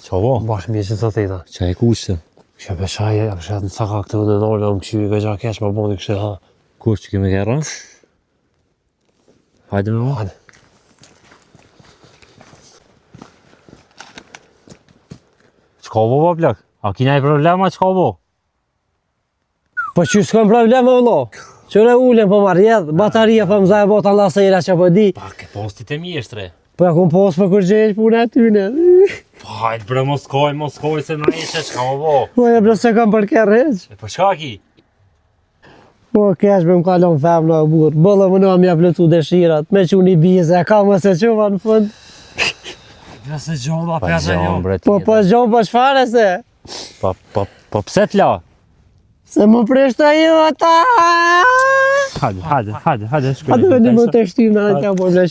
Qa bo? Bashkë mje që të theta. Qa e kushtë? Kështë për shaje, kështë atë në caka këtë në nërë, më këshy ka gja kesh më boni kështë ha. Kush që kemi kërra? Hajde me mo? Hajde. Qka bo ba plak? A kina i problema qka bo? Po që s'kam probleme vëllo. Qëre ullën po marrë jedhë, bataria po më zajë botan lasera që po di. Pa, ke postit e mjeshtre. Po ja kom pos për kërgjesh punë atyne. Pa, hajde bre mos koj se në ishe qka bo. Po e bre se kam për kërë heq. E për shka ki? Po kesh me më kalon fem në burë. Bëllë më në mja plëcu dëshirat, me që unë i bize, ka më se qëva në fund. Pese gjomba, pese gjomba. Po gjohë po shfare se. Po pse t'la? Se më preshta jo ata. Hajde, Hajde me një më të shtymë në atë ja po në